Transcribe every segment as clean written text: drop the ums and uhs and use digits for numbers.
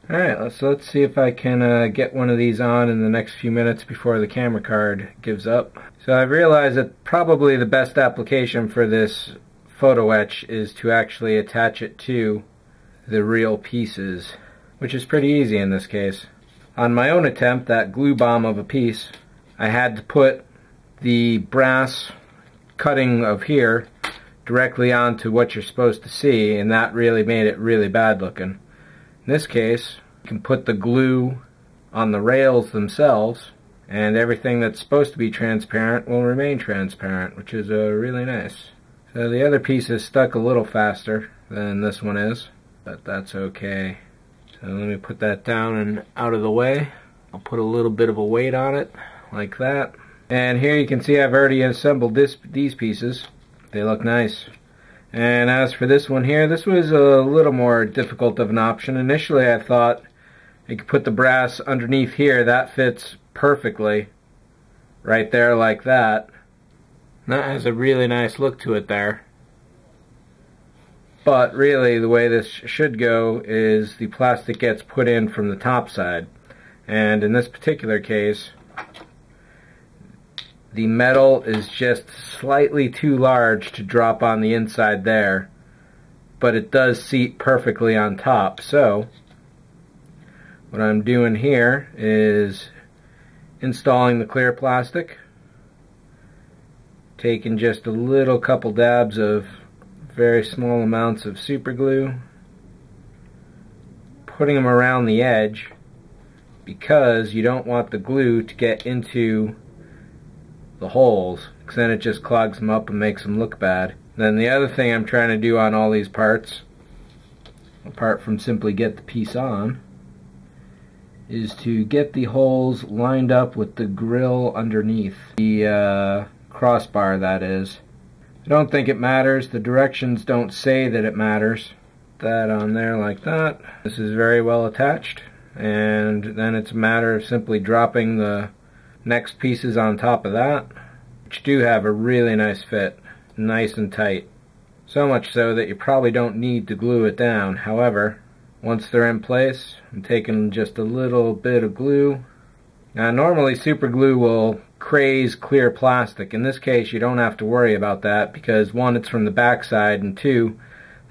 Alright, let's see if I can get one of these on in the next few minutes before the camera card gives up. So I've realized that probably the best application for this photo etch is to actually attach it to the real pieces, which is pretty easy in this case. On my own attempt, that glue bomb of a piece, I had to put the brass cutting of here directly onto what you're supposed to see, and that really made it really bad looking. In this case, you can put the glue on the rails themselves, and everything that's supposed to be transparent will remain transparent, which is really nice. So the other piece is stuck a little faster than this one is, but that's okay. So let me put that down and out of the way. I'll put a little bit of a weight on it, like that. And here you can see I've already assembled these pieces. They look nice. And as for this one here, this was a little more difficult of an option. Initially I thought I could put the brass underneath here. That fits perfectly right there like that. And that has a really nice look to it there. But really the way this should go is the plastic gets put in from the top side. And in this particular case, the metal is just slightly too large to drop on the inside there, but it does seat perfectly on top. So what I'm doing here is installing the clear plastic, taking just a little couple dabs of very small amounts of super glue, putting them around the edge because you don't want the glue to get into the holes, because then it just clogs them up and makes them look bad. Then the other thing I'm trying to do on all these parts, apart from simply get the piece on, is to get the holes lined up with the grill underneath, the crossbar that is. I don't think it matters. The directions don't say that it matters. That on there like that. This is very well attached, and then it's a matter of simply dropping the next pieces on top of that, which do have a really nice fit, nice and tight. So much so that you probably don't need to glue it down. However, once they're in place, I'm taking just a little bit of glue. Now normally super glue will craze clear plastic. In this case you don't have to worry about that because one, it's from the back side, and two,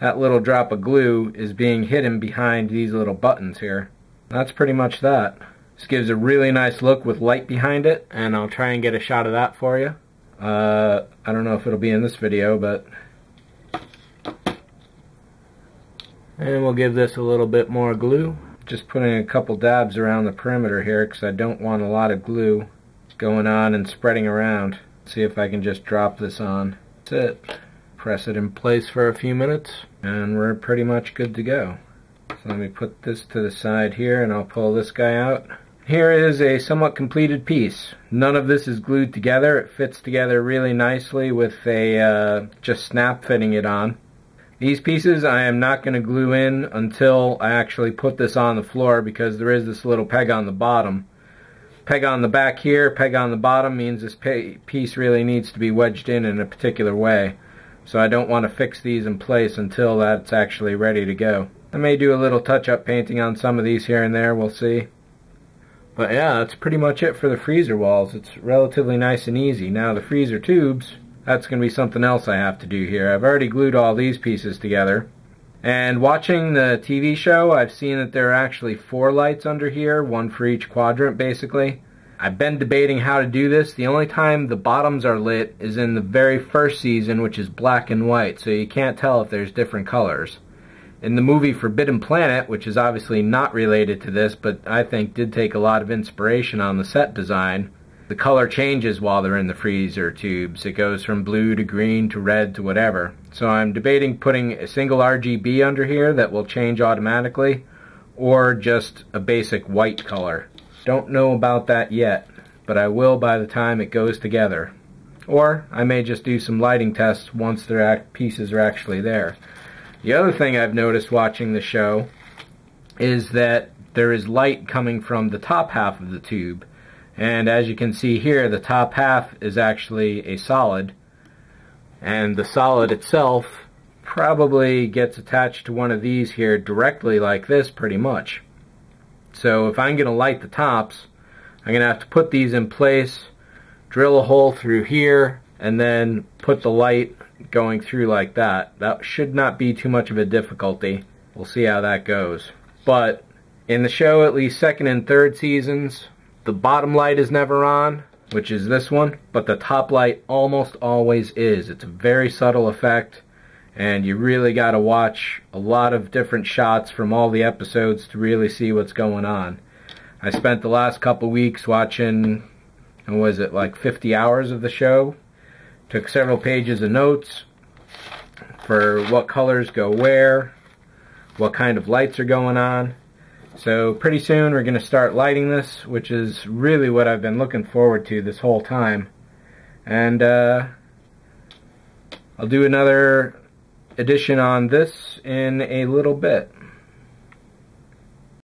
that little drop of glue is being hidden behind these little buttons here. That's pretty much that. This gives a really nice look with light behind it, and I'll try and get a shot of that for you. I don't know if it'll be in this video, but... And we'll give this a little bit more glue. Just putting a couple dabs around the perimeter here because I don't want a lot of glue going on and spreading around. See if I can just drop this on. That's it. Press it in place for a few minutes, and we're pretty much good to go. So let me put this to the side here, and I'll pull this guy out. Here is a somewhat completed piece. None of this is glued together. It fits together really nicely with a just snap fitting it on. These pieces I am not going to glue in until I actually put this on the floor because there is this little peg on the bottom. Peg on the back here, peg on the bottom means this piece really needs to be wedged in a particular way. So I don't want to fix these in place until that's actually ready to go. I may do a little touch-up painting on some of these here and there, we'll see. But yeah, that's pretty much it for the freezer walls. It's relatively nice and easy. Now the freezer tubes, that's going to be something else I have to do here. I've already glued all these pieces together. And watching the TV show, I've seen that there are actually 4 lights under here, one for each quadrant basically. I've been debating how to do this. The only time the bottoms are lit is in the very first season, which is black and white, so you can't tell if there's different colors. In the movie Forbidden Planet, which is obviously not related to this, but I think did take a lot of inspiration on the set design, the color changes while they're in the freezer tubes. It goes from blue to green to red to whatever. So I'm debating putting a single RGB under here that will change automatically, or just a basic white color. Don't know about that yet, but I will by the time it goes together. Or I may just do some lighting tests once their pieces are actually there. The other thing I've noticed watching the show is that there is light coming from the top half of the tube. And as you can see here, the top half is actually a solid. And the solid itself probably gets attached to one of these here directly like this pretty much. So if I'm going to light the tops, I'm going to have to put these in place, drill a hole through here, and then put the light going through like that. That should not be too much of a difficulty. We'll see how that goes. But in the show, at least second and third seasons, the bottom light is never on, which is this one, but the top light almost always is. It's a very subtle effect, and you really got to watch a lot of different shots from all the episodes to really see what's going on. I spent the last couple weeks watching, what was it, like 50 hours of the show. Took several pages of notes for what colors go where, what kind of lights are going on. So pretty soon we're going to start lighting this, which is really what I've been looking forward to this whole time. And I'll do another edition on this in a little bit.